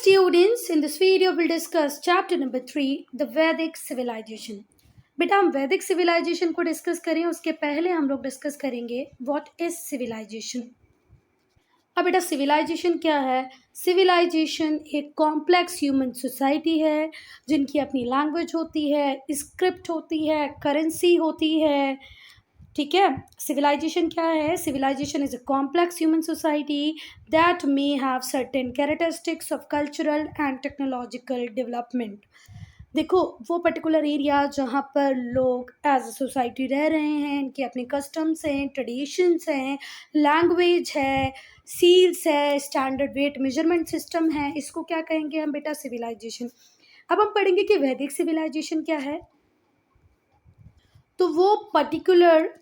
students, in this video we'll discuss chapter number 3, the Vedic civilization. बेटा हम वैदिक civilisation को डिस्कस करें उसके पहले हम लोग डिस्कस करेंगे व्हाट इज सिविलाइजेशन। अब बेटा सिविलाइजेशन क्या है? सिविलाइजेशन एक कॉम्प्लेक्स ह्यूमन सोसाइटी है जिनकी अपनी लैंग्वेज होती है, स्क्रिप्ट होती है, करेंसी होती है। ठीक है, सिविलाइजेशन क्या है? Civilization is a complex human society that may have certain characteristics of cultural and technological development. देखो वो पर्टिकुलर एरिया जहाँ पर लोग एज अ सोसाइटी रह रहे हैं, इनके अपने कस्टम्स हैं, ट्रेडिशंस हैं, लैंग्वेज है, सील्स है, स्टैंडर्ड वेट मेजरमेंट सिस्टम है, इसको क्या कहेंगे हम बेटा? सिविलाइजेशन। अब हम पढ़ेंगे कि वैदिक सिविलाइजेशन क्या है। तो वो पर्टिकुलर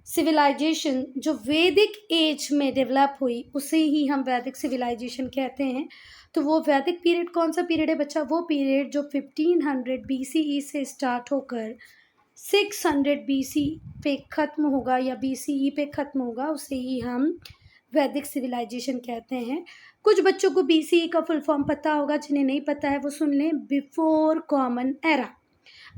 सिविलाइजेशन जो वैदिक एज में डेवलप हुई उसे ही हम वैदिक सिविलाइजेशन कहते हैं। तो वो वैदिक पीरियड कौन सा पीरियड है बच्चा? वो पीरियड जो 1500 BCE से स्टार्ट होकर 600 BC पे ख़त्म होगा या BCE पे ख़त्म होगा, उसे ही हम वैदिक सिविलाइजेशन कहते हैं। कुछ बच्चों को BCE का फुल फॉर्म पता होगा, जिन्हें नहीं पता है वो सुन लें, बिफोर कॉमन एरा।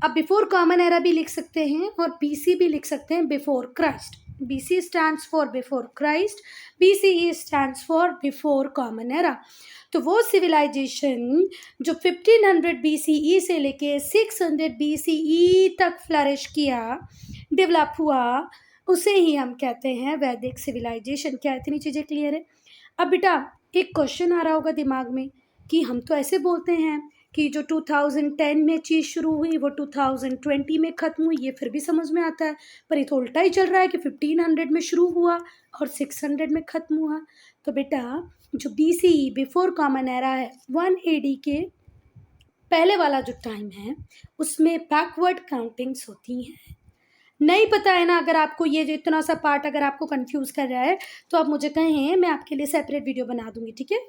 अब बिफोर कॉमन एरा भी लिख सकते हैं और BC भी लिख सकते हैं, before Christ. BC stands for before Christ, BCE stands for before common era. तो वो सिविलाइजेशन जो 1500 BCE से लेके 600 BCE तक फ्लरिश किया, डेवलप हुआ, उसे ही हम कहते हैं वैदिक सिविलाइजेशन। क्या इतनी चीज़ें क्लियर है? अब बेटा एक क्वेश्चन आ रहा होगा दिमाग में कि हम तो ऐसे बोलते हैं कि जो 2010 में चीज़ शुरू हुई वो 2020 में ख़त्म हुई, ये फिर भी समझ में आता है, पर ये तो उल्टा ही चल रहा है कि 1500 में शुरू हुआ और 600 में ख़त्म हुआ। तो बेटा जो BCE बिफोर कॉमन एरा है 1 AD के पहले वाला जो टाइम है उसमें बैकवर्ड काउंटिंग्स होती हैं। नहीं पता है ना? अगर आपको ये जो इतना सा पार्ट अगर आपको कंफ्यूज कर रहा है तो आप मुझे कहें, मैं आपके लिए सेपरेट वीडियो बना दूंगी, ठीक है?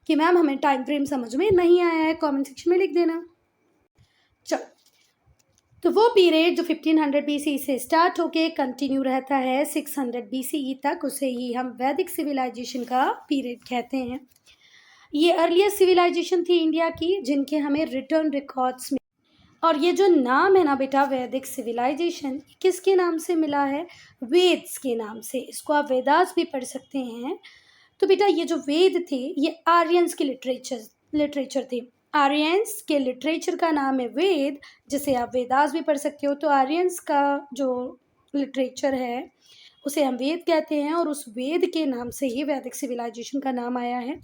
कि मैम हमें टाइम फ्रेम समझ में नहीं आया है, कमेंट सेक्शन में लिख देना। चलो, तो वो पीरियड जो 1500 BCE से स्टार्ट होके कंटिन्यू रहता है 600 BCE तक, उसे ही हम वैदिक सिविलाइजेशन का पीरियड कहते हैं। ये अर्लीस्ट सिविलाइजेशन थी इंडिया की जिनके हमें रिटर्न रिकॉर्ड्स में, और ये जो नाम है ना बेटा वैदिक सिविलाइजेशन, किसके नाम से मिला है? वेद्स के नाम से। इसको आप वेदास भी पढ़ सकते हैं। तो बेटा ये जो वेद थे ये आर्यंस के लिटरेचर थे। आर्यंस के लिटरेचर का नाम है वेद, जिसे आप वेदास भी पढ़ सकते हो। तो आर्यंस का जो लिटरेचर है उसे हम वेद कहते हैं और उस वेद के नाम से ही वैदिक सिविलाइजेशन का नाम आया है।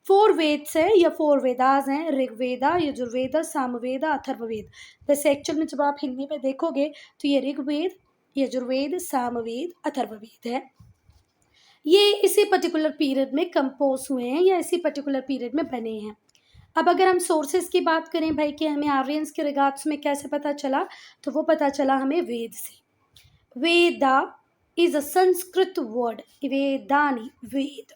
4 वेद्स हैं या 4 वेदास हैं, ऋग्वेदा, यजुर्वेद, सामवेद, अथर्ववेद। वैसे एक्चुअल में जब आप हिंदी में देखोगे तो ये ऋग्वेद, यजुर्वेद, सामवेद, अथर्ववेद है। ये इसी पर्टिकुलर पीरियड में कंपोज हुए हैं या इसी पर्टिकुलर पीरियड में बने हैं। अब अगर हम सोर्सेज की बात करें भाई कि हमें आर्यंस के रिगार्ड्स में कैसे पता चला, तो वो पता चला हमें वेद से। Veda is a Sanskrit word, वेदानी, वेद।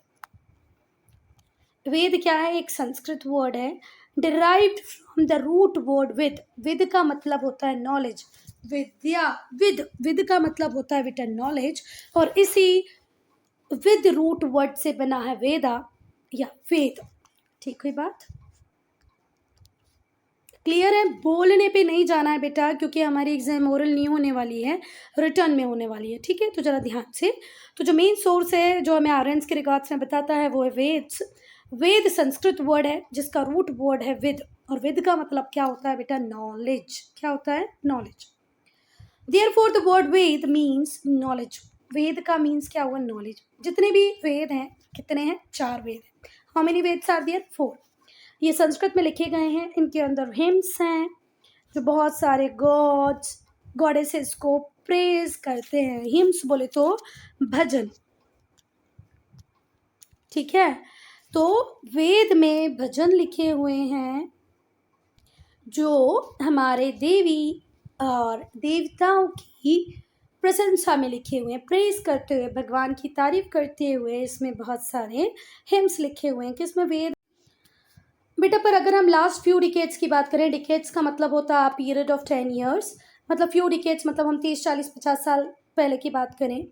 वेद क्या है? एक संस्कृत वर्ड है, derived from the root word vid. Vid का मतलब होता है नॉलेज, विद्या, विद का मतलब होता है बेटा नॉलेज, और इसी विद रूट वर्ड से बना है वेदा या वेद। ठीक हुई बात? क्लियर है? बोलने पे नहीं जाना है बेटा, क्योंकि हमारी एग्जाम ओरल नहीं होने वाली है, रिटर्न में होने वाली है, ठीक है? तो जरा ध्यान से। तो जो मेन सोर्स है जो हमें आर्यंस के रिगार्ड्स में बताता है वो है वेद्स। वेद संस्कृत वर्ड है जिसका रूट वर्ड है विद, और विद का मतलब क्या होता है बेटा? नॉलेज। क्या होता है? Knowledge. Therefore the word Veda means knowledge. Veda का मीन्स क्या हुआ? नॉलेज। जितने भी वेद हैं, कितने हैं? 4 वेद हैं। How many Vedas are there? 4। ये संस्कृत में लिखे गए हैं। इनके अंदर हिम्स हैं जो बहुत सारे गॉड्स गॉडेसेस को प्रेज करते हैं। हिम्स बोले तो भजन, ठीक है? तो वेद में भजन लिखे हुए हैं जो हमारे देवी और देवताओं की प्रशंसा में लिखे हुए हैं, प्रेज करते हुए, भगवान की तारीफ करते हुए। इसमें बहुत सारे हिम्स लिखे हुए हैं। किसमें? वेद। बेटा पर अगर हम लास्ट फ्यू डिकेड्स की बात करें, डिकेड्स का मतलब होता है पीरियड ऑफ 10 years, मतलब फ्यू डिकेड्स मतलब हम 30, 40, 50 साल पहले की बात करें,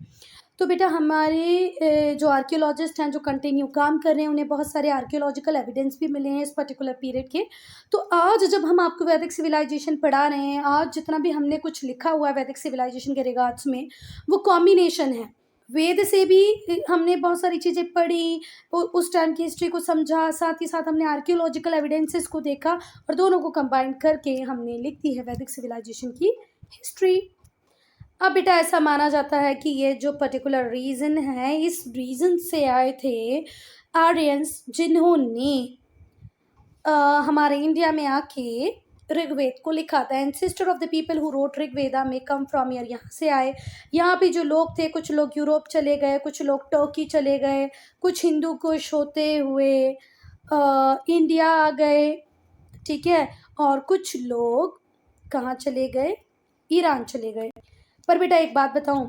तो बेटा हमारे जो आर्कियोलॉजिस्ट हैं जो कंटिन्यू काम कर रहे हैं उन्हें बहुत सारे आर्कियोलॉजिकल एविडेंस भी मिले हैं इस पर्टिकुलर पीरियड के। तो आज जब हम आपको वैदिक सिविलाइजेशन पढ़ा रहे हैं, आज जितना भी हमने कुछ लिखा हुआ है वैदिक सिविलाइजेशन के रिगार्ड्स में, वो कॉम्बिनेशन है। वेद से भी हमने बहुत सारी चीज़ें पढ़ी, उस टाइम की हिस्ट्री को समझा, साथ ही साथ हमने आर्कियोलॉजिकल एविडेंसेस को देखा और दोनों को कंबाइन करके हमने लिख दी है वैदिक सिविलाइजेशन की हिस्ट्री। अब बेटा ऐसा माना जाता है कि ये जो पर्टिकुलर रीजन है, इस रीजन से आए थे आर्यंस, जिन्होंने हमारे इंडिया में आके ऋग्वेद को लिखा था। Ancestor of the people who wrote Rigveda में कम फ्रॉम ईयर, यहाँ से आए। यहाँ पे जो लोग थे, कुछ लोग यूरोप चले गए, कुछ लोग टर्की चले गए, कुछ हिंदू कुश होते हुए इंडिया आ गए, ठीक है, और कुछ लोग कहाँ चले गए, ईरान चले गए। पर बेटा एक बात बताऊं,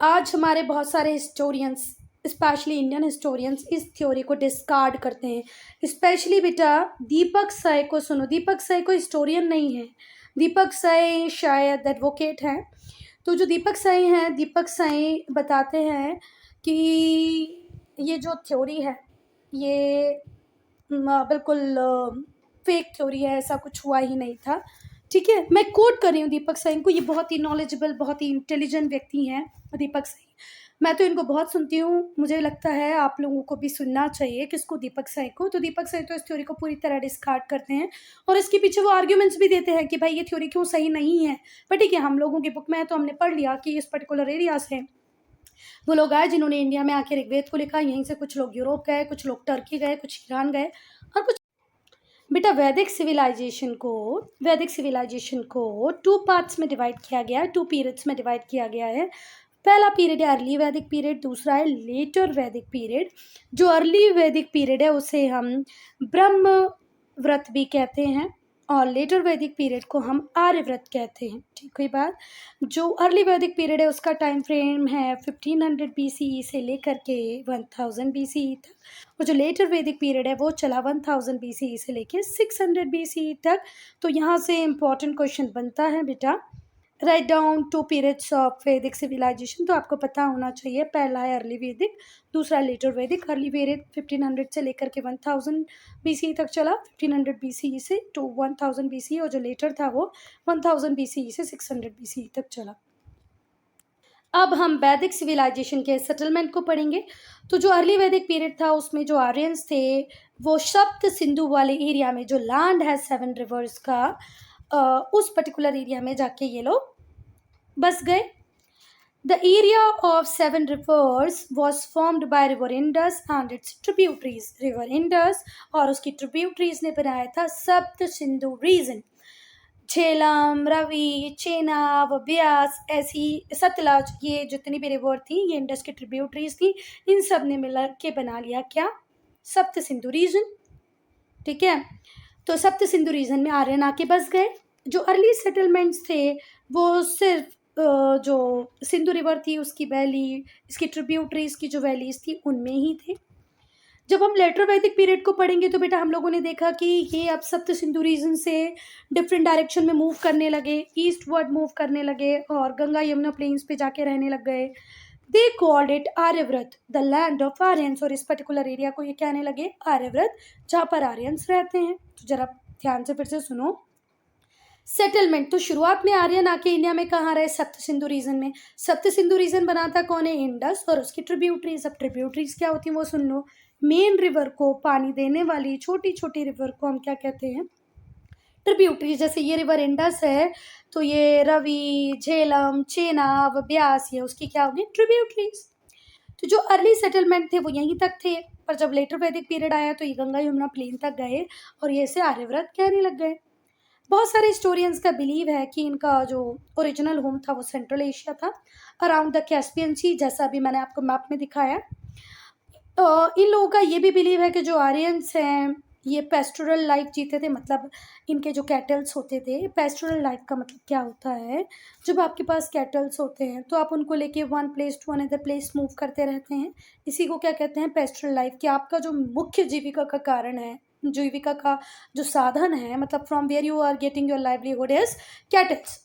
आज हमारे बहुत सारे हिस्टोरियंस, स्पेशली इंडियन हिस्टोरियंस, इस थ्योरी को डिस्कार्ड करते हैं। स्पेशली बेटा दीपक साय को सुनो। दीपक साय को हिस्टोरियन नहीं है, दीपक साय शायद एडवोकेट हैं। तो जो दीपक साय हैं, दीपक साय बताते हैं कि ये जो थ्योरी है ये बिल्कुल फेक थ्योरी है, ऐसा कुछ हुआ ही नहीं था, ठीक है। मैं कोट कर रही हूँ दीपक साय को, ये बहुत ही नॉलेजेबल, बहुत ही इंटेलिजेंट व्यक्ति हैं दीपक साय। मैं तो इनको बहुत सुनती हूँ, मुझे लगता है आप लोगों को भी सुनना चाहिए। किसको? दीपक साय को। तो दीपक साय तो इस थ्योरी को पूरी तरह डिस्कार्ड करते हैं और इसके पीछे वो आर्ग्यूमेंट्स भी देते हैं कि भाई ये थ्योरी क्यों सही नहीं है। पर ठीक है, हम लोगों की बुक में है तो हमने पढ़ लिया कि इस पर्टिकुलर एरिया से वो लोग आए जिन्होंने इंडिया में आके ऋग्वेद को लिखा। यहीं से कुछ लोग यूरोप गए, कुछ लोग टर्की गए, कुछ ईरान गए और कुछ। बेटा वैदिक सिविलाइजेशन को टू पार्ट्स में डिवाइड किया गया है, टू पीरियड्स में डिवाइड किया गया है। पहला पीरियड है अर्ली वैदिक पीरियड, दूसरा है लेटर वैदिक पीरियड। जो अर्ली वैदिक पीरियड है उसे हम ब्रह्म व्रत भी कहते हैं और लेटर वैदिक पीरियड को हम आर्यव्रत कहते हैं, ठीक हुई बात। जो अर्ली वैदिक पीरियड है उसका टाइम फ्रेम है 1500 BCE से लेकर के 1000 BCE तक, और जो लेटर वैदिक पीरियड है वो चला 1000 BCE से लेकर 600 BCE तक। तो यहाँ से इम्पॉर्टेंट क्वेश्चन बनता है बेटा, write down two periods of Vedic civilization. तो आपको पता होना चाहिए, पहला है अर्ली वैदिक, दूसरा लेटर वैदिक। अर्ली वैदिक 1500 से लेकर के 1000 BCE तक चला, 1500 BCE से टू 1000 BCE, और जो लेटर था वो 1000 BCE से 600 BCE तक चला। अब हम वैदिक सिविलाइजेशन के सेटलमेंट को पढ़ेंगे। तो जो अर्ली वैदिक पीरियड था उसमें जो आर्यंस थे वो सप्त सिंधु वाले एरिया में, जो लैंड है 7 रिवर्स का, उस पर्टिकुलर एरिया में जाके ये लोग बस गए। The area of 7 rivers was formed by river Indus and its tributaries. River Indus और उसकी tributaries ने बनाया था सप्त सिंधु रीजन। झेलम, रवि, चेनाब, ब्यास, ऐसी सतलज, ये जितनी भी रिवर थी ये इंडस की ट्रिब्यूटरीज थी, इन सब ने मिलकर के बना लिया क्या? सप्त सिंधु रीजन, ठीक है। तो सप्त सिंधु रीजन में आर्यन आके बस गए। जो अर्ली सेटलमेंट्स थे वो सिर्फ जो सिंधु रिवर थी उसकी वैली, इसकी ट्रिब्यूटरीज की जो वैलीज थी उनमें ही थे। जब हम लेटर वैदिक पीरियड को पढ़ेंगे तो बेटा हम लोगों ने देखा कि ये अब सप्त सिंधु रीजन से डिफरेंट डायरेक्शन में मूव करने लगे, ईस्ट वर्ड मूव करने लगे और गंगा यमुना प्लेन्स पे जाके रहने लग गए। They called it Aryavarta, the land of Aryans, और इस पर्टिकुलर एरिया को ये कहने लगे आर्यव्रत, जहाँ पर आर्यंस रहते हैं। तो जरा ध्यान से फिर से सुनो। सेटलमेंट, तो शुरुआत में आर्यन आके इंडिया में कहाँ रहे? सप्त सिंधु रीजन में। सप्त सिंधु रीजन बनाता कौन है? इंडस और उसकी ट्रिब्यूटरीज। अब ट्रिब्यूटरीज क्या होती हैं वो सुन लो। मेन रिवर को पानी देने वाली छोटी छोटी रिवर को हम क्या कहते हैं? ट्रिब्यूटरीज। जैसे ये रिवर इंडस है तो ये रवि, झेलम, चेनाब, ब्यास, ये उसकी क्या होगी? ट्रिब्यूटरीज। तो जो अर्ली सेटलमेंट थे वो यहीं तक थे, पर जब लेटर वैदिक पीरियड आया तो ये गंगा यमुना प्लेन तक गए और ये इसे आर्यव्रत कहने लग गए। बहुत सारे हिस्टोरियंस का बिलीव है कि इनका जो ओरिजिनल होम था वो सेंट्रल एशिया था, अराउंड द कैस्पियन सी, जैसा अभी मैंने आपको मैप में दिखाया। इन लोगों का ये भी बिलीव है कि जो आर्यंस हैं ये पेस्टोरल लाइफ जीते थे, मतलब इनके जो कैटल्स होते थे। पेस्टोरल लाइफ का मतलब क्या होता है? जब आपके पास कैटल्स होते हैं तो आप उनको लेके one place to another place move करते रहते हैं, इसी को क्या कहते हैं? Pastoral life. कि आपका जो मुख्य जीविका का कारण है, जीविका का जो साधन है, मतलब from where you are getting your livelihood is cattles.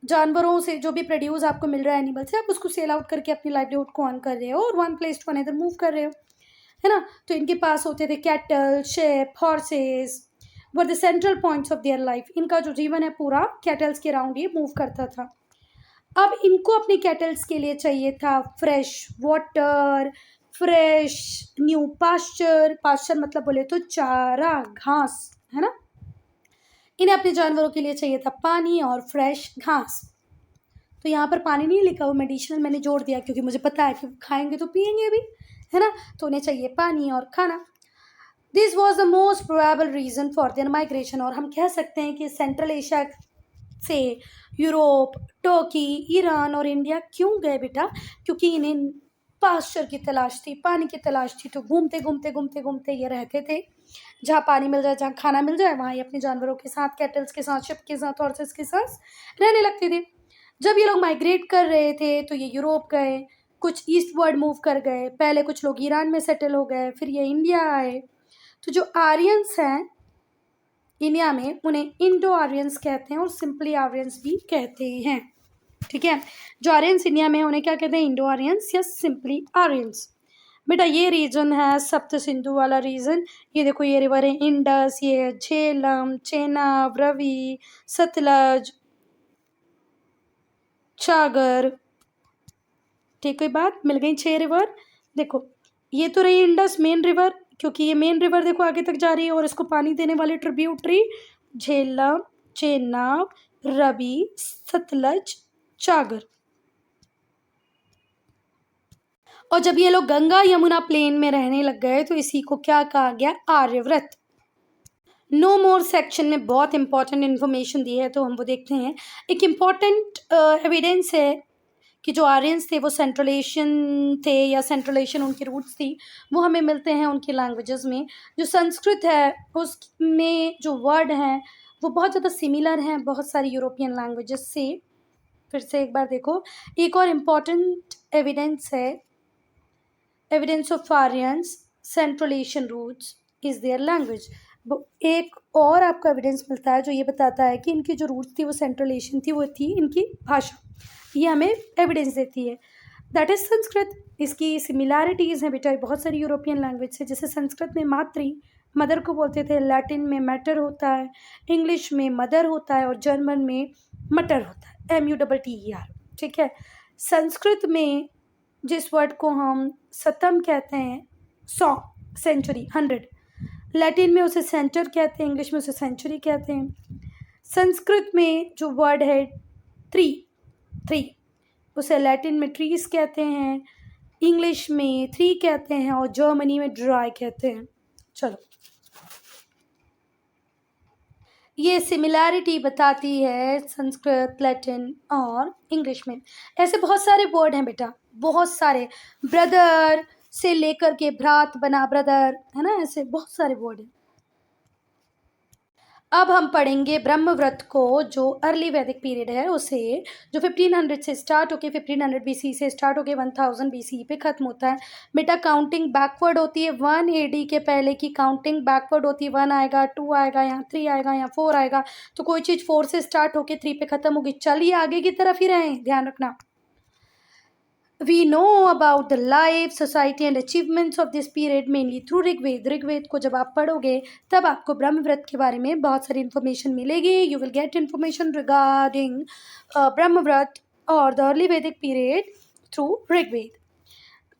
जानवरों से जो भी प्रोड्यूस आपको मिल रहा है एनिमल से, आप उसको सेल आउट करके अपनी लाइवलीहुड को अर्न कर रहे हो और one place to another move कर रहे हो, है ना। तो इनके पास होते थे cattle, shape, horses were the central points of their life. इनका जो जीवन है पूरा कैटल्स के अराउंड ये मूव करता था। अब इनको अपने कैटल्स के लिए चाहिए था fresh water, fresh new pasture. Pasture मतलब बोले तो चारा, घास, है ना। इन्हें अपने जानवरों के लिए चाहिए था पानी और फ्रेश घास। तो यहाँ पर पानी नहीं लिखा हुआ, मेडिसिनल मैंने जोड़ दिया क्योंकि मुझे पता है कि खाएंगे तो पिएंगे भी, है ना। तो उन्हें चाहिए पानी और खाना। This was the most probable reason for their migration. और हम कह सकते हैं कि सेंट्रल एशिया से यूरोप, टर्की, ईरान और इंडिया क्यों गए बेटा, क्योंकि इन्हें पास्चर की तलाश थी, पानी की तलाश थी। तो घूमते घूमते घूमते घूमते ये रहते थे। जहाँ पानी मिल जाए, जहाँ खाना मिल जाए, वहाँ ये अपने जानवरों के साथ, कैटल्स के साथ, शिप के साथ, हॉर्सेस के साथ रहने लगते थे। जब ये लोग माइग्रेट कर रहे थे तो ये यूरोप गए, कुछ ईस्टवर्ड मूव कर गए, पहले कुछ लोग ईरान में सेटल हो गए, फिर ये इंडिया आए। तो जो आर्यंस हैं इंडिया में उन्हें इंडो आर्यंस कहते हैं और सिंपली आर्यंस भी कहते हैं, ठीक है। जो आर्यंस इंडिया में उन्हें क्या कहते हैं, इंडो आर्यंस या सिंपली आर्यंस। बेटा ये रीजन है सप्त सिंधु वाला रीजन। ये देखो ये रिवर है इंडस, ये है झेलम, चेनाब, रवि, सतलज, सागर। ठीक, कोई बात, मिल गई 6 रिवर। देखो ये तो रही इंडस मेन रिवर, क्योंकि ये मेन रिवर देखो आगे तक जा रही है और इसको पानी देने वाली ट्रिब्यूटरी झेलम, चेनाब, रवि, सतलज, सागर। और जब ये लोग गंगा यमुना प्लेन में रहने लग गए तो इसी को क्या कहा गया, आर्यव्रत। नो मोर सेक्शन में बहुत इंपॉर्टेंट इन्फॉर्मेशन दी है, तो हम वो देखते हैं। एक इम्पॉर्टेंट एविडेंस है कि जो आर्यंस थे वो सेंट्रल एशियन थे या सेंट्रल एशियन उनकी रूट्स थी, वो हमें मिलते हैं उनकी लैंग्वेजेस में। जो संस्कृत है उसमें जो वर्ड हैं वो बहुत ज़्यादा सिमिलर हैं बहुत सारी यूरोपियन लैंग्वेजेस से। फिर से एक बार देखो, एक और इम्पॉर्टेंट एविडेंस है, evidence of Aryans central Asian roots is there language. एक और आपको एविडेंस मिलता है जो ये बताता है कि इनकी जो रूट्स थी वो सेंट्रल एशियन थी, वो थी इनकी भाषा। ये हमें एविडेंस देती है, दैट इज़ संस्कृत। इसकी सिमिलैरिटीज़ हैं बेटा बहुत सारी यूरोपियन लैंग्वेज से। जैसे संस्कृत में मातृ, मदर को बोलते थे, लैटिन में मैटर होता है, इंग्लिश में मदर होता है और जर्मन में मटर होता है, MUTTER, ठीक है। संस्कृत में जिस वर्ड को हम सतम कहते हैं 100, सेंचुरी, 100, लैटिन में उसे सेंटर कहते हैं, इंग्लिश में उसे सेंचुरी कहते हैं। संस्कृत में जो वर्ड है थ्री, उसे लैटिन में ट्रीज कहते हैं, इंग्लिश में थ्री कहते हैं और जर्मनी में ड्राई कहते हैं। चलो, ये सिमिलैरिटी बताती है संस्कृत, लैटिन और इंग्लिश में। ऐसे बहुत सारे वर्ड हैं बेटा, बहुत सारे, ब्रदर से लेकर के भ्रात बना ब्रदर, है ना, ऐसे बहुत सारे वर्ड हैं। अब हम पढ़ेंगे ब्रह्मव्रत को, जो अर्ली वैदिक पीरियड है उसे, जो 1500 से स्टार्ट होके 1500 BC से स्टार्ट होके 1000 BC पे ख़त्म होता है। बेटा काउंटिंग बैकवर्ड होती है, 1 AD के पहले की काउंटिंग बैकवर्ड होती है। 1 आएगा, 2 आएगा, यहाँ 3 आएगा, यहाँ 4 आएगा। तो कोई चीज़ 4 से स्टार्ट होके 3 पे ख़त्म होगी। चलिए आगे की तरफ ही रहें, ध्यान रखना। We know about the life, society and achievements of this period mainly through Rigveda. Rigveda को जब आप पढ़ोगे तब आपको ब्रह्मव्रत के बारे में बहुत सारी इन्फॉर्मेशन मिलेगी। You will get information regarding ब्रह्मव्रत और the early Vedic period through Rigveda.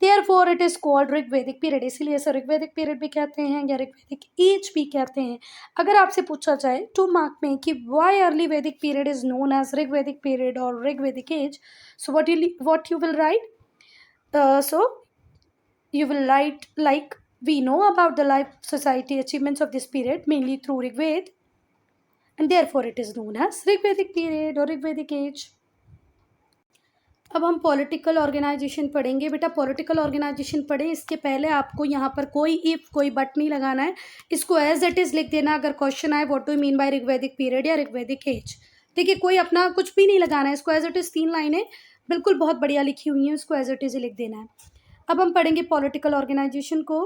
Therefore it is called Rigvedic period. इसीलिए इसे ऋग्वेदिक पीरियड भी कहते हैं या ऋग्वेदिक एज भी कहते हैं। अगर आपसे पूछा जाए 2 मार्क में कि why early Vedic period is known as Rigvedic period और Rigvedic age, so what you will write? So you will write like, we know about the life, society, achievements of this period mainly through Rigved and therefore it is known as Rigvedic period और Rigvedic as. अब हम political organisation पढ़ेंगे। बेटा political organisation पढ़ें इसके पहले आपको यहाँ पर कोई इफ कोई बट नहीं लगाना है, इसको एज इट इज़ लिख देना। अगर क्वेश्चन आए what do mean by Rigvedic period या ऋग्वेदिक एज, देखिए कोई अपना कुछ भी नहीं लगाना है, इसको एज इट इज़ 3 लाइनें बिल्कुल बहुत बढ़िया लिखी हुई हैं, इसको एज इट इज़ ही लिख देना है। अब हम पढ़ेंगे पॉलिटिकल ऑर्गेनाइजेशन को।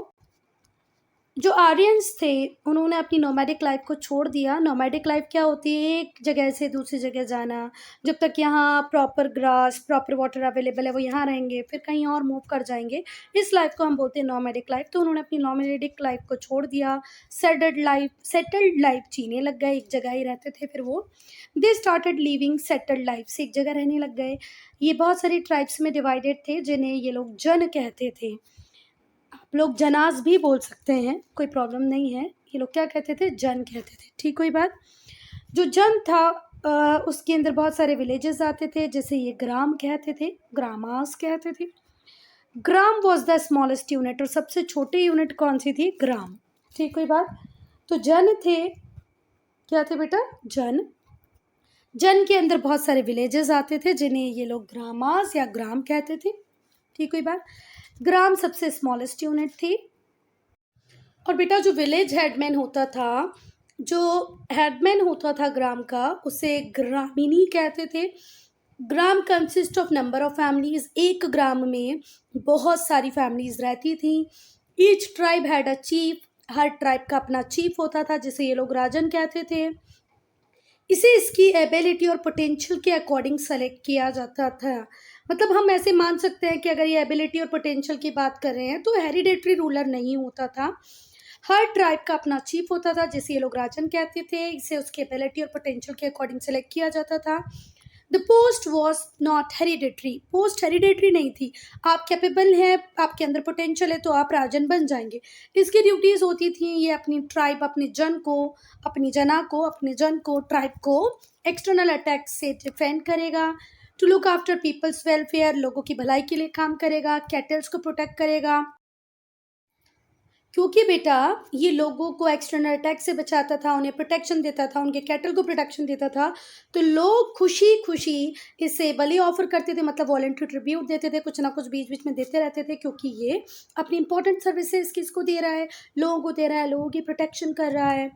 जो आर्यंस थे उन्होंने अपनी नोमैडिक लाइफ को छोड़ दिया। नोमैडिक लाइफ क्या होती है? एक जगह से दूसरी जगह जाना। जब तक यहाँ proper grass, proper water available है वो यहाँ रहेंगे, फिर कहीं और मूव कर जाएंगे। इस लाइफ को हम बोलते हैं नोमैडिक लाइफ। तो उन्होंने अपनी नोमैडिक लाइफ को छोड़ दिया, सेटल्ड लाइफ जीने लग गए। एक जगह ही रहते थे फिर वो। They started living settled life, से एक जगह रहने लग गए। ये बहुत सारी ट्राइब्स में डिवाइडेड थे जिन्हें ये लोग जन कहते थे। आप लोग जनाज भी बोल सकते हैं, कोई प्रॉब्लम नहीं है। ये लोग क्या कहते थे? जन कहते थे। ठीक, कोई बात। जो जन था उसके अंदर बहुत सारे विलेजेस आते थे, जैसे ये ग्राम कहते थे, ग्रामास कहते थे। ग्राम वॉज द स्मॉलेस्ट यूनिट, और सबसे छोटी यूनिट कौन सी थी? ग्राम। ठीक, कोई बात। तो जन थे, क्या थे बेटा? जन। जन के अंदर बहुत सारे विलेजेस आते थे जिन्हें ये लोग ग्रामास या ग्राम कहते थे। ठीक, कोई बात। ग्राम सबसे स्मॉलेस्ट यूनिट थी। और बेटा जो विलेज हेडमैन होता था, जो हेडमैन होता था ग्राम का, उसे ग्रामीणी कहते थे। Grama consist of number of families, एक ग्राम में बहुत सारी फैमिलीज रहती थी। Each tribe had a chief, हर ट्राइब का अपना चीफ होता था जिसे ये लोग राजन कहते थे। इसे इसकी एबिलिटी और पोटेंशियल के अकॉर्डिंग सेलेक्ट किया जाता था। मतलब हम ऐसे मान सकते हैं कि अगर ये एबिलिटी और पोटेंशियल की बात कर रहे हैं तो हेरिडेटरी रूलर नहीं होता था। हर ट्राइब का अपना चीफ होता था जिसे ये लोग राजन कहते थे। इसे उसके एबिलिटी और पोटेंशियल के अकॉर्डिंग सेलेक्ट किया जाता था। The post was not hereditary, post hereditary नहीं थी। आप कैपेबल हैं, आपके अंदर पोटेंशियल है तो आप राजन बन जाएंगे। इसकी ड्यूटीज़ होती थी, ये अपनी ट्राइब, अपने जन को, अपनी जना को, अपने जन को, ट्राइब को एक्सटर्नल अटैक से डिफेंड करेगा। To look after peoples welfare, लोगों की भलाई के लिए काम करेगा। कैटल्स को प्रोटेक्ट करेगा, क्योंकि बेटा ये लोगों को एक्सटर्नल अटैक से बचाता था, उन्हें प्रोटेक्शन देता था, उनके कैटल को प्रोटेक्शन देता था। तो लोग खुशी खुशी इसे बलि ऑफर करते थे, मतलब वॉलंटरी ट्रिब्यूट देते थे, कुछ ना कुछ बीच बीच में देते रहते थे, क्योंकि ये अपनी इंपॉर्टेंट सर्विसेज किसको दे रहा है? लोगों को दे रहा है, लोगों की प्रोटेक्शन कर रहा है।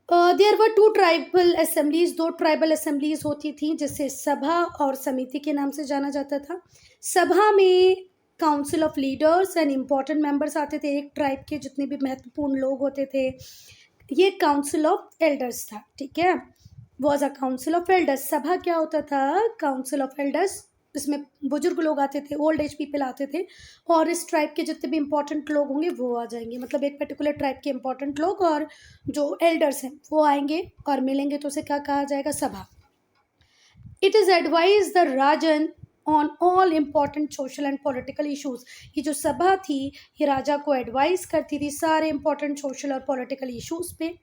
There were two tribal assemblies, दो ट्राइबल असेंबलीज होती थी जिसे सभा और समिति के नाम से जाना जाता था। सभा में council of leaders and important members आते थे, एक ट्राइब के जितने भी महत्वपूर्ण लोग होते थे। ये काउंसिल ऑफ एल्डर्स था, ठीक है, was a council of elders. सभा क्या होता था? Council of elders. इसमें बुजुर्ग लोग आते थे, ओल्ड एज पीपल आते थे, और इस ट्राइब के जितने भी इंपॉर्टेंट लोग होंगे वो आ जाएंगे। मतलब एक पर्टिकुलर ट्राइब के इंपॉर्टेंट लोग और जो एल्डर्स हैं वो आएंगे और मिलेंगे, तो उसे क्या कहा जाएगा? सभा। It is advise the Rajan on all important social and political issues. ये जो सभा थी ये राजा को एडवाइस करती थी सारे इंपॉर्टेंट सोशल और पॉलिटिकल इशूज़ पे।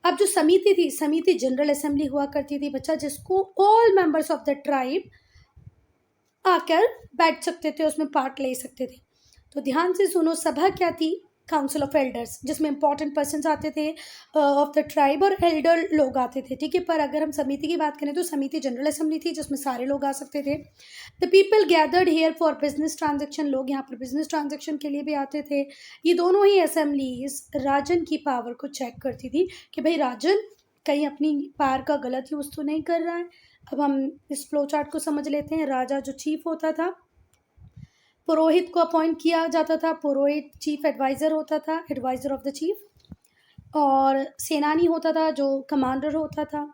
अब जो समिति थी, समिति जनरल असेंबली हुआ करती थी बच्चा, जिसको all members of the tribe आकर बैठ सकते थे, उसमें पार्ट ले सकते थे। तो ध्यान से सुनो, सभा क्या थी? काउंसिल ऑफ एल्डर्स, जिसमें इंपॉर्टेंट पर्सन्स आते थे ऑफ द ट्राइब, और एल्डर लोग आते थे, ठीक है। पर अगर हम समिति की बात करें तो समिति जनरल असेंबली थी जिसमें सारे लोग आ सकते थे। The people gathered here for business transaction, लोग यहाँ पर बिजनेस ट्रांजेक्शन के लिए भी आते थे। ये दोनों ही असेंबलीज राजन की पावर को चेक करती थी कि भाई राजन कहीं अपनी पावर का गलत यूज़ तो नहीं कर रहा है। अब हम इस फ्लो चार्ट को समझ लेते हैं। राजा जो चीफ होता था, पुरोहित को अपॉइंट किया जाता था, पुरोहित चीफ एडवाइज़र होता था, एडवाइज़र ऑफ द चीफ। और सेनानी होता था जो कमांडर होता था।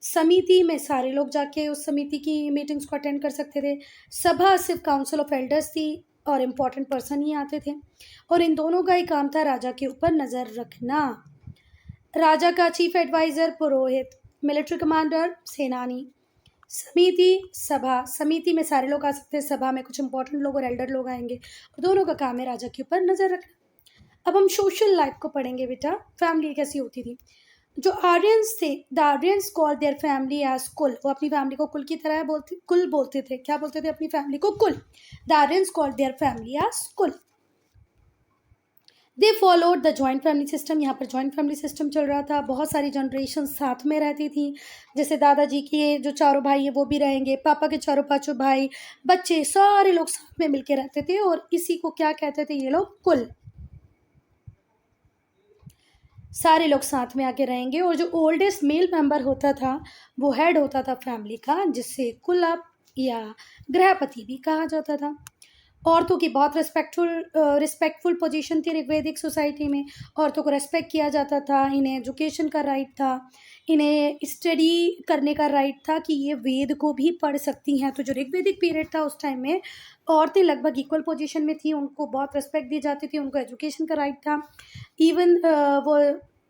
समिति में सारे लोग जाके उस समिति की मीटिंग्स को अटेंड कर सकते थे। सभा सिर्फ काउंसिल ऑफ एल्डर्स थी और इम्पॉर्टेंट पर्सन ही आते थे, और इन दोनों का ही काम था राजा के ऊपर नज़र रखना। राजा का चीफ एडवाइज़र पुरोहित, मिलिट्री कमांडर सेनानी। समिति, सभा, समिति में सारे लोग आ सकते हैं, सभा में कुछ इंपॉर्टेंट लोग और एल्डर लोग आएंगे, और दोनों का काम है राजा के ऊपर नज़र रखना। अब हम सोशल लाइफ को पढ़ेंगे बेटा, फैमिली कैसी होती थी। जो आर्यंस थे, the Aryans called their family as kul, वो अपनी फैमिली को कुल की तरह कुल बोलते थे। क्या बोलते थे? अपनी फैमिली को कुल। The Aryans called their family as kula. They followed the joint family system, यहाँ पर जॉइंट फैमिली सिस्टम चल रहा था। बहुत सारी जनरेशन साथ में रहती थी, जैसे दादाजी के जो चारों भाई हैं वो भी रहेंगे, पापा के चारों पांचों भाई, बच्चे, सारे लोग साथ में मिलके रहते थे, और इसी को क्या कहते थे ये लोग? कुल। सारे लोग साथ में आके रहेंगे, और जो ओल्डेस्ट मेल मेंबर होता था वो हेड होता था फैमिली का, जिससे कुलप या गृहपति भी कहा जाता था। औरतों की बहुत रिस्पेक्टफुल पोजीशन थी ऋग्वैदिक सोसाइटी में। औरतों को रेस्पेक्ट किया जाता था, इन्हें एजुकेशन का राइट था, इन्हें स्टडी करने का राइट था कि ये वेद को भी पढ़ सकती हैं। तो जो ऋग्वैदिक पीरियड था उस टाइम में औरतें लगभग इक्वल पोजीशन में थी, उनको बहुत रिस्पेक्ट दी जाती थी, उनको एजुकेशन का राइट था, इवन वो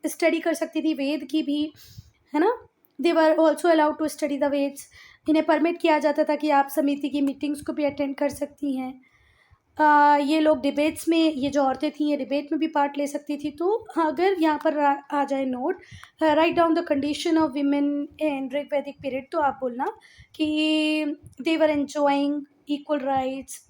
स्टडी कर सकती थी वेद की भी, है ना। They were also allowed to study the Vedas. इन्हें परमिट किया जाता था कि आप समिति की मीटिंग्स को भी अटेंड कर सकती हैं। ये लोग डिबेट्स में, ये जो औरतें थी ये डिबेट में भी पार्ट ले सकती थी। तो अगर यहाँ पर आ जाए note, write down the condition of women in Rigvedic period, तो आप बोलना कि they were enjoying equal rights,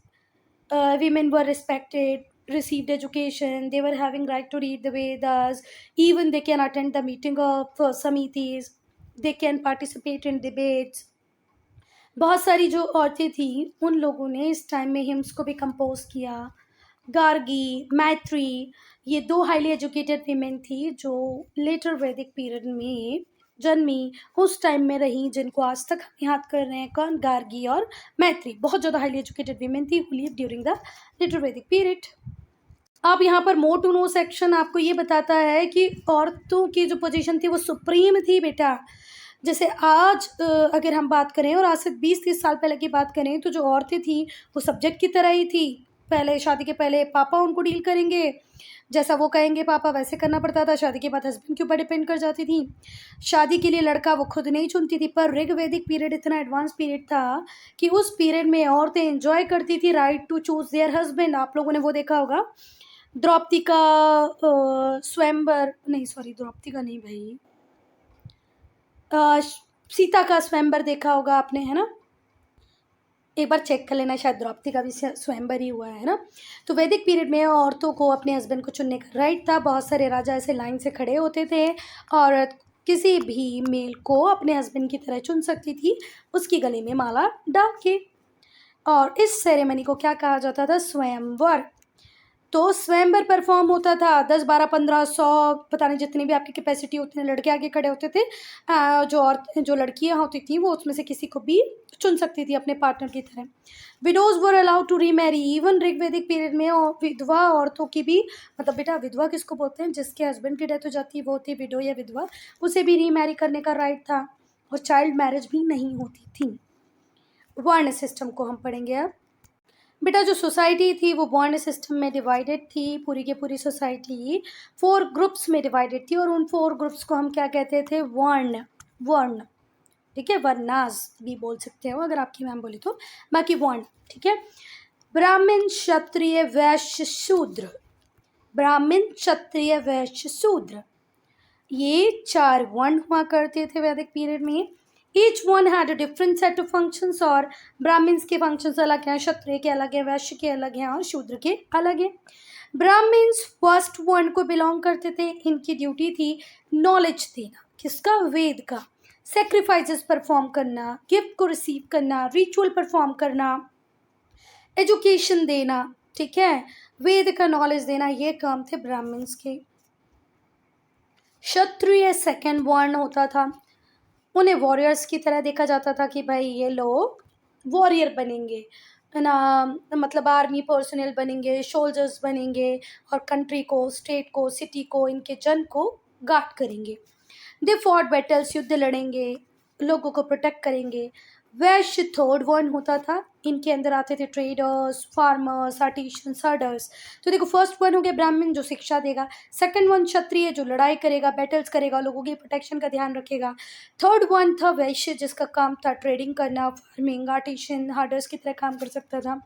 women were respected, received education, they were having right to read the Vedas, even they can attend the meeting of samitis, they can participate in debates। बहुत सारी जो औरतें थी उन लोगों ने इस time में हिम्स को भी कंपोज किया। गार्गी, मैत्री, ये दो हाईली एजुकेटेड वीमेन थी जो लेटर वैदिक पीरियड में जन्मी, उस टाइम में रही, जिनको आज तक हम याद कर रहे हैं। कौन? गार्गी और मैत्री, बहुत ज़्यादा हाईली एजुकेटेड वीमेन थी who live during the later Vedic period. अब यहाँ पर मोर टू नो सेक्शन आपको ये बताता है कि औरतों की जो पोजीशन थी वो सुप्रीम थी बेटा। जैसे आज अगर हम बात करें और आज से 20-30 साल पहले की बात करें तो जो औरतें थी वो सब्जेक्ट की तरह ही थी। पहले शादी के पहले पापा उनको डील करेंगे, जैसा वो कहेंगे पापा वैसे करना पड़ता था। शादी के बाद हस्बैंड के ऊपर डिपेंड कर जाती थी। शादी के लिए लड़का वो खुद नहीं चुनती थी। पर ऋग्वैदिक पीरियड इतना एडवांस पीरियड था कि उस पीरियड में औरतें एंजॉय करती थी right to choose their husband. आप लोगों ने वो देखा होगा द्रौपदी का स्वयंवर, नहीं सॉरी द्रौपदी का नहीं भाई, सीता का स्वयंवर देखा होगा आपने, है ना। एक बार चेक कर लेना, शायद द्रौपदी का भी स्वयंवर ही हुआ है ना। तो वैदिक पीरियड में औरतों को अपने हस्बैंड को चुनने का राइट था। बहुत सारे राजा ऐसे लाइन से खड़े होते थे, औरत किसी भी मेल को अपने हस्बैंड की तरह चुन सकती थी उसकी गले में माला डाल के। और इस सेरेमनी को क्या कहा जाता था? स्वयंवर। तो स्वयंवर परफॉर्म होता था। 10, 12, 15, 100, पता नहीं जितनी भी आपकी कैपेसिटी उतने लड़के आगे खड़े होते थे। जो लड़कियां होती थी वो उसमें से किसी को भी चुन सकती थी अपने पार्टनर की तरह। Widows were allowed to remarry. Even Rigvedic period में विधवा औरतों की भी, मतलब बेटा विधवा किसको बोलते हैं? जिसके हस्बैंड की डेथ हो जाती है वो होती है विडो या विधवा, उसे भी रीमैरी करने का राइट था। और चाइल्ड मैरिज भी नहीं होती थी। वर्ण सिस्टम को हम पढ़ेंगे अब। बेटा जो सोसाइटी थी वो वर्ण सिस्टम में डिवाइडेड थी। पूरी की पूरी सोसाइटी 4 ग्रुप्स में डिवाइडेड थी और उन 4 ग्रुप्स को हम क्या कहते थे? वर्ण। वर्ण, ठीक है, वर्णास भी बोल सकते हो अगर आपकी मैम बोली तो, बाकी वर्ण, ठीक है। ब्राह्मण, क्षत्रिय, वैश्य, शूद्र। ब्राह्मण, क्षत्रिय, वैश्य, शूद्र, ये 4 वर्ण हुआ करते थे वैदिक पीरियड में। Each one had a different set of functions. और ब्राह्मण्स के फंक्शंस अलग हैं, क्षत्रिय के अलग हैं, वैश्य के अलग हैं और शूद्र के अलग हैं। ब्राह्मण्स फर्स्ट वर्ण को बिलोंग करते थे। इनकी ड्यूटी थी नॉलेज देना। किसका? वेद का। सेक्रीफाइसेस परफॉर्म करना, गिफ्ट को रिसीव करना, रिचुअल परफॉर्म करना, एजुकेशन देना, ठीक है, वेद का नॉलेज देना, ये काम थे ब्राह्मण्स के। क्षत्रिय सेकेंड वर्ण होता था। उन्हें वॉरियर्स की तरह देखा जाता था कि भाई ये लोग वॉरियर बनेंगे, है ना, मतलब आर्मी पर्सनल बनेंगे, सोल्जर्स बनेंगे और कंट्री को, स्टेट को, सिटी को, इनके जन को गार्ड करेंगे। दे फॉट बैटल्स, युद्ध लड़ेंगे, लोगों को प्रोटेक्ट करेंगे। वैश्य थर्ड वन होता था। इनके अंदर आते थे ट्रेडर्स, फार्मर्स, आर्टिशियंस, हर्डर्स। तो देखो फर्स्ट वन हो गया ब्राह्मण जो शिक्षा देगा, सेकंड वन क्षत्रिय जो लड़ाई करेगा, बैटल्स करेगा, लोगों की प्रोटेक्शन का ध्यान रखेगा। थर्ड वन था वैश्य जिसका काम था ट्रेडिंग करना, फार्मिंग, आर्टिशियन, हर्डर्स की तरह काम कर सकता था।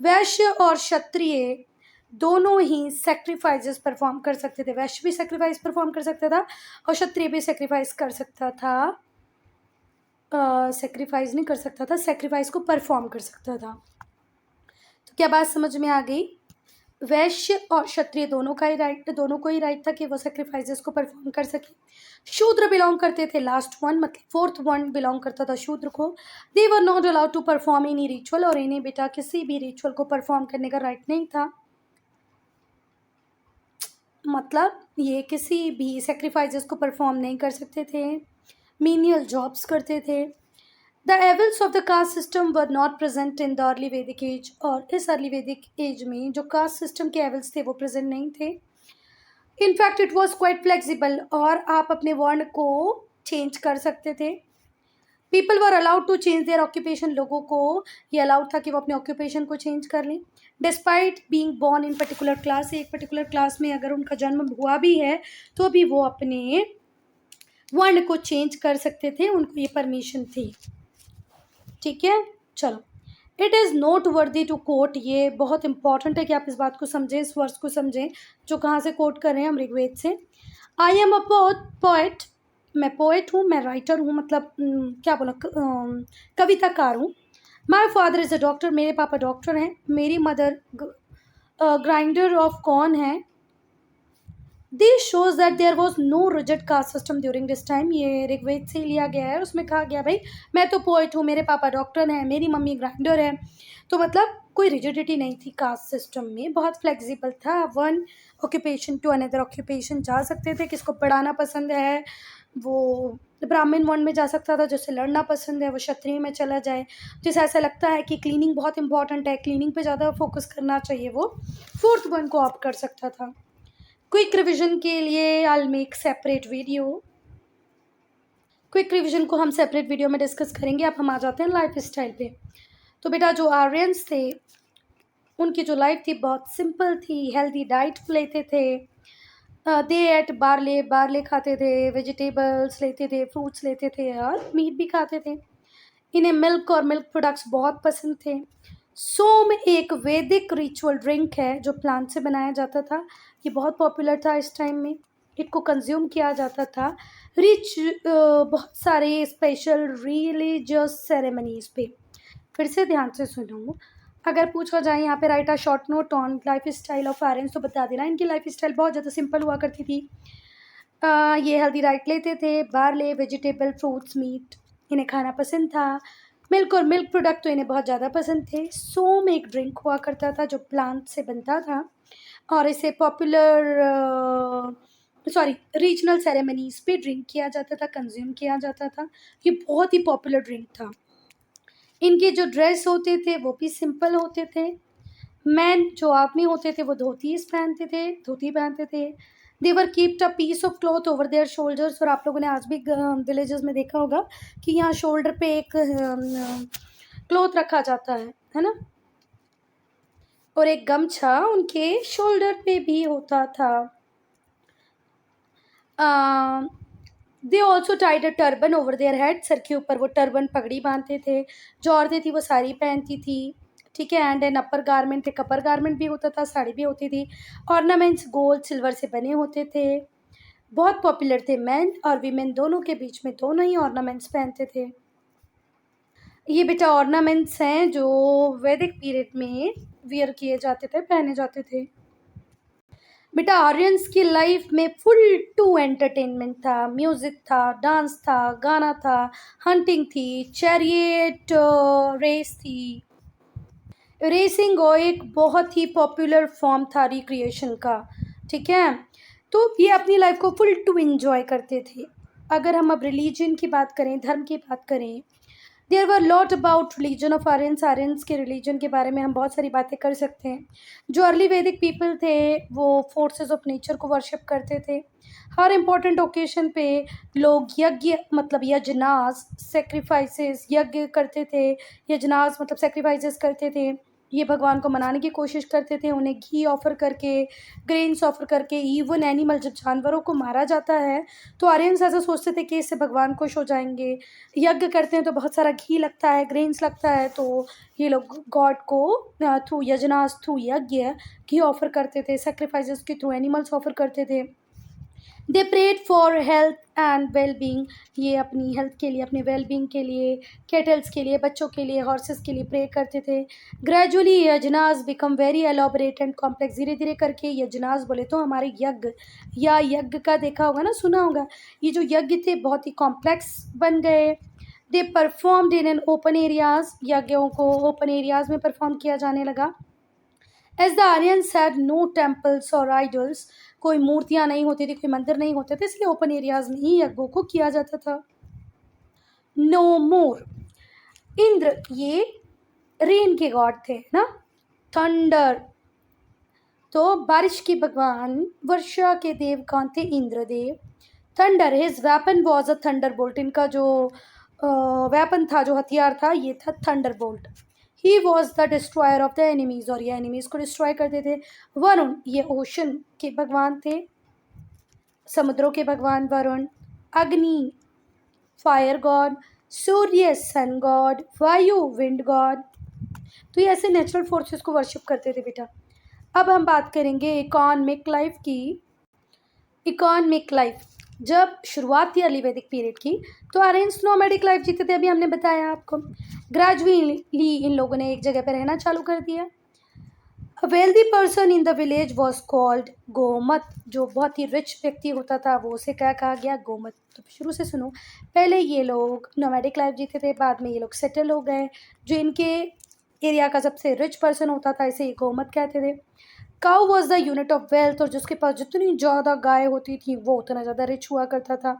वैश्य और क्षत्रिय दोनों ही सेक्रीफाइसेस परफॉर्म कर सकते थे। वैश्य भी सेक्रीफाइस परफॉर्म कर सकता था और क्षत्रिय भी सेक्रीफाइस कर सकता था। सेक्रीफाइस नहीं कर सकता था, सेक्रीफाइस को परफॉर्म कर सकता था। तो क्या बात समझ में आ गई? वैश्य और क्षत्रिय दोनों को ही राइट था कि वो सेक्रीफाइसेस को परफॉर्म कर सके। शूद्र बिलोंग करते थे, लास्ट वन मतलब फोर्थ वन बिलोंग करता था शूद्र को। They were not allowed to perform any ritual. और इन्हें बेटा किसी भी रिचुअल को परफॉर्म करने का राइट नहीं था। मतलब ये किसी भी सेक्रीफाइसेस को परफॉर्म नहीं कर सकते थे, मीनियल जॉब्स करते थे। The evils of the caste system were not present in the early वैदिक एज, और इस अर्ली वैदिक एज में जो कास्ट सिस्टम के एवल्स थे वो प्रेजेंट नहीं थे. In fact it was quite flexible, और आप अपने वर्ण को चेंज कर सकते थे. People were allowed to change their occupation, लोगों को ये अलाउड था कि वो अपने ऑक्यूपेशन को चेंज कर लें. Despite being born in particular class, एक पर्टिकुलर क्लास में अगर उनका जन्म हुआ भी है तो भी वो अपने वर्ण को चेंज कर सकते थे, उनको ये परमिशन थी. ठीक है, चलो. It is not worthy to quote, ये बहुत इंपॉर्टेंट है कि आप इस बात को समझें, इस वर्स को समझें जो कहाँ से कोट कर रहे हैं हम, ऋग्वेद से. आई एम अ पोएट, मैं पोएट हूँ, मैं राइटर हूँ, मतलब क्या बोला, कविताकार हूँ. My father is a doctor, मेरे पापा डॉक्टर हैं. मेरी मदर ग्राइंडर ऑफ कॉर्न है. This shows that there was no rigid caste system during this time, ये ऋग्वेद से लिया गया है. उसमें कहा गया भाई मैं तो पोएट हूँ, मेरे पापा डॉक्टर हैं, मेरी मम्मी ग्राइंडर है. तो मतलब कोई रिजिडिटी नहीं थी कास्ट सिस्टम में, बहुत फ्लेक्सिबल था. One occupation to another occupation जा सकते थे. किसको पढ़ाना पसंद है वो ब्राह्मण वर्ण में जा सकता था, जिसे लड़ना पसंद है वो क्षत्रिय में चला जाए, जिसे ऐसा लगता है कि क्लीनिंग बहुत इंपॉर्टेंट है, क्लीनिंग पे ज़्यादा फोकस करना चाहिए, वो फोर्थ वन को ऑप्ट कर सकता था. क्विक रिवीजन के लिए I will make separate video. Quick revision को हम सेपरेट वीडियो में डिस्कस करेंगे. अब हम आ जाते हैं लाइफ स्टाइल पे. तो बेटा जो आर्यंस थे उनकी जो लाइफ थी बहुत सिंपल थी. हेल्दी डाइट लेते थे, दे एट बार्ले, बार्ले खाते थे, वेजिटेबल्स लेते थे, फ्रूट्स लेते थे, और मीट भी खाते थे. इन्हें मिल्क और मिल्क प्रोडक्ट्स बहुत पसंद थे. सोम एक वैदिक रिचुअल ड्रिंक है जो प्लांट से बनाया जाता था. ये बहुत पॉपुलर था इस टाइम में, इसको कंज्यूम किया जाता था बहुत सारे स्पेशल रिलीजियस सेरेमनीज पे. फिर से ध्यान से सुनो. अगर पूछा जाए यहाँ पे right a short note on life style of Aryans, तो बता देना इनकी लाइफ स्टाइल बहुत ज़्यादा सिंपल हुआ करती थी. ये हेल्दी डाइट लेते थे, बार्ले, वेजिटेबल, फ्रूट्स, मीट इन्हें खाना पसंद था. मिल्क और मिल्क प्रोडक्ट तो इन्हें बहुत ज़्यादा पसंद थे. सोम एक ड्रिंक हुआ करता था जो प्लांट से बनता था, और इसे पॉपुलर रीजनल सेरेमनीज पे ड्रिंक किया जाता था, कंज्यूम किया जाता था. ये बहुत ही पॉपुलर ड्रिंक था. इनके जो ड्रेस होते थे वो भी सिंपल होते थे. मैन जो आदमी होते थे वो धोती पहनते थे. They were kept a piece of cloth over their shoulders, और आप लोगों ने आज भी विलेजेस में देखा होगा कि यहाँ शोल्डर पे एक क्लॉथ रखा जाता है ना, और एक गमछा उनके शोल्डर पे भी होता था. They also Tide a turban over their head, sir के ऊपर वो टर्बन पगड़ी बांधते थे. जो औरतें थी वो साड़ी पहनती थी. ठीक है, एंड एन अपर गारमेंट, एक अपर गारमेंट भी होता था, साड़ी भी होती थी. ऑर्नामेंट्स गोल्ड सिल्वर से बने होते थे. बहुत पॉपुलर थे. मैन और वीमेन दोनों के बीच में दोनों ही ऑर्नामेंट्स पहनते थे. ये बेटा ऑर्नामेंट्स हैं जो वैदिक पीरियड में वियर किए जाते थे, पहने जाते थे. बेटा आर्यंस की लाइफ में फुल टू एंटरटेनमेंट था. म्यूजिक था, डांस था, गाना था, हंटिंग थी, चैरियट रेस थी. रेसिंग और एक बहुत ही पॉपुलर फॉर्म था रिक्रिएशन का. ठीक है, तो ये अपनी लाइफ को फुल टू एंजॉय करते थे. अगर हम अब रिलीजन की बात करें, धर्म की बात करें, there were lot about religion of Aryans. Aryans के रिलीजन के बारे में हम बहुत सारी बातें कर सकते हैं. जो अर्ली वैदिक पीपल थे वो फोर्सेस ऑफ नेचर को वर्शिप करते थे. हर इम्पोर्टेंट ओकेशन पे लोग यज्ञ मतलब यजनास, सेक्रीफाइसेस, यज्ञ करते थे. यजनास मतलब सेक्रीफाइसेस करते थे. ये भगवान को मनाने की कोशिश करते थे, उन्हें घी ऑफर करके, ग्रेन्स ऑफर करके. इवन एनिमल, जब जानवरों को मारा जाता है तो आर्यंस ऐसा सोचते थे कि इससे भगवान खुश हो जाएंगे. यज्ञ करते हैं तो बहुत सारा घी लगता है, ग्रेन्स लगता है, तो ये लोग गॉड को थ्रू यजनास, थ्रू यज्ञ घी ऑफर करते थे. सेक्रीफाइसेस के थ्रू एनिमल्स ऑफर करते थे. They prayed for health and well being, ये अपनी हेल्थ के लिए, अपने वेल बींग के लिए, कैटल्स के लिए, बच्चों के लिए, हॉर्सेस के लिए प्रे करते थे. Gradually yajnas become very elaborate and complex. धीरे धीरे करके यजनास बोले तो हमारे यज्ञ, या यज्ञ का देखा होगा ना, सुना होगा, ये जो यज्ञ थे बहुत ही कॉम्प्लेक्स बन गए. They performed in an open areas, यज्ञों को ओपन एरियाज में परफॉर्म किया जाने लगा. As the Aryans had no temples or idols, कोई मूर्तियाँ नहीं होती थी, कोई मंदिर नहीं होते थे, इसलिए ओपन एरियाज में ही यज्ञों को किया जाता था. नो मोर, इंद्र ये रेन के गॉड थे ना। थंडर तो बारिश के भगवान, वर्षा के देव कौन थे? Indradev. Thunder his weapon was a thunder bolt, इनका जो वेपन था, जो हथियार था, ये था thunder bolt. He was the destroyer of the enemies, और ये एनिमीज को डिस्ट्रॉय करते थे। वरुण ये ओशन के भगवान थे, समुद्रों के भगवान वरुण। अग्नि फायर गॉड, सूर्य सन गॉड, वायु विंड गॉड। तो ये ऐसे नेचुरल फोर्सेस को वर्शिप करते थे बेटा। अब हम बात करेंगे इकोनॉमिक लाइफ की। इकोनॉमिक लाइफ जब शुरुआत थी अर्ली वैदिक पीरियड की, तो अरेंज नोमैडिक लाइफ जीते थे, अभी हमने बताया आपको। ग्रेजुअली इन लोगों ने एक जगह पर रहना चालू कर दिया। A wealthy person in the village was called gomat, जो बहुत ही रिच व्यक्ति होता था वो उसे क्या कहा गया? गोमत। तो शुरू से सुनो, पहले ये लोग नोमैडिक लाइफ जीते थे, बाद में ये लोग सेटल हो गए। जो इनके एरिया का सबसे रिच पर्सन होता था, इसे गोमत कहते थे। Cow was the unit of wealth, और जिसके पास जितनी ज़्यादा गाय होती थी वो उतना ज़्यादा रिच हुआ करता था।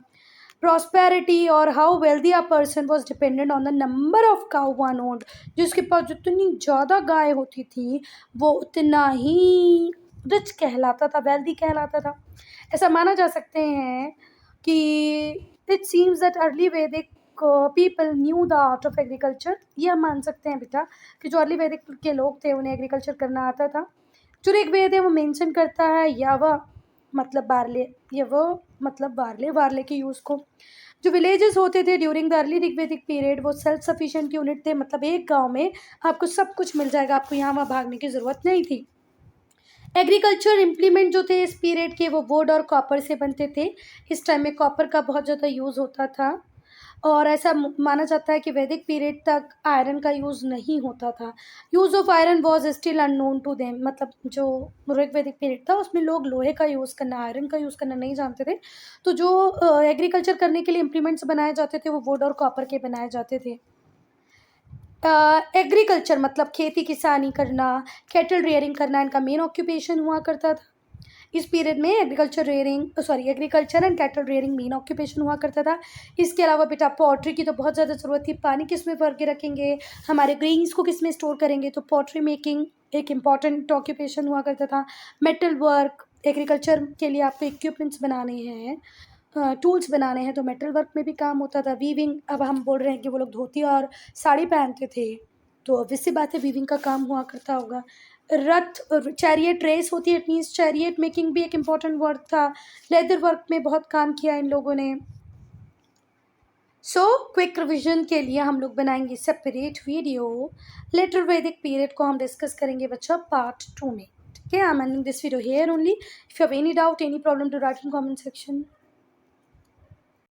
प्रॉस्पेरिटी और how wealthy a person was dependent on the number of cow one owned, जिसके पास जितनी ज़्यादा गाय होती थी वो उतना ही रिच कहलाता था, वेल्दी कहलाता था। ऐसा माना जा सकते हैं कि इट सीम्स दैट अर्ली वैदिक people new the art of agriculture. ये हम मान सकते हैं बेटा कि जो अर्ली वैदिक के लोग थे उन्हें एग्रीकल्चर करना आता था। जो ऋग्वेद है वो मेंशन करता है यावा मतलब बारले, ये वो मतलब बारले, वारले के यूज़ को। जो विलेजेस होते थे during the early Rigvedic period वो सेल्फ सफिशिएंट यूनिट थे, मतलब एक गांव में आपको सब कुछ मिल जाएगा, आपको यहाँ वहाँ भागने की ज़रूरत नहीं थी। एग्रीकल्चर इम्प्लीमेंट जो थे इस पीरियड के वो वुड और कॉपर से बनते थे। इस टाइम में कॉपर का बहुत ज़्यादा यूज़ होता था, और ऐसा माना जाता है कि वैदिक पीरियड तक आयरन का यूज़ नहीं होता था। Use of iron was still unknown to them, मतलब जो ऋग्वेदिक पीरियड था उसमें लोग लोहे का यूज़ करना, आयरन का यूज़ करना नहीं जानते थे। तो जो एग्रीकल्चर करने के लिए इम्प्लीमेंट्स बनाए जाते थे वो वुड और कॉपर के बनाए जाते थे। एग्रीकल्चर मतलब खेती किसानी करना, कैटल रेयरिंग करना इनका मेन ऑक्यूपेशन हुआ करता था। इस पीरियड में agriculture and cattle rearing main occupation हुआ करता था। इसके अलावा बेटा पॉटरी की तो बहुत ज़्यादा ज़रूरत थी। पानी किस में भर के रखेंगे, हमारे ग्रेन्स को किस में स्टोर करेंगे, तो पॉटरी मेकिंग एक इम्पॉर्टेंट ऑक्यूपेशन हुआ करता था। मेटल वर्क, एग्रीकल्चर के लिए आपको इक्विपमेंट्स बनाने हैं, टूल्स बनाने हैं, तो मेटल वर्क में भी काम होता था। वीविंग, अब हम बोल रहे हैं कि वो लोग धोती और साड़ी पहनते थे, तो ऑब्वियस सी बात है वीविंग का काम हुआ करता होगा। रथ, चैरियट रेस होती है, इट मीन्स चैरियट मेकिंग भी एक इम्पॉर्टेंट वर्क था। लेदर वर्क में बहुत काम किया इन लोगों ने। सो क्विक रिविजन के लिए हम लोग बनाएंगे separate video. Letter Vedic period को हम डिस्कस करेंगे बच्चा पार्ट 2 में। ठीक है, I am ending this video here only. If you have any doubt, any problem, to write in comment section.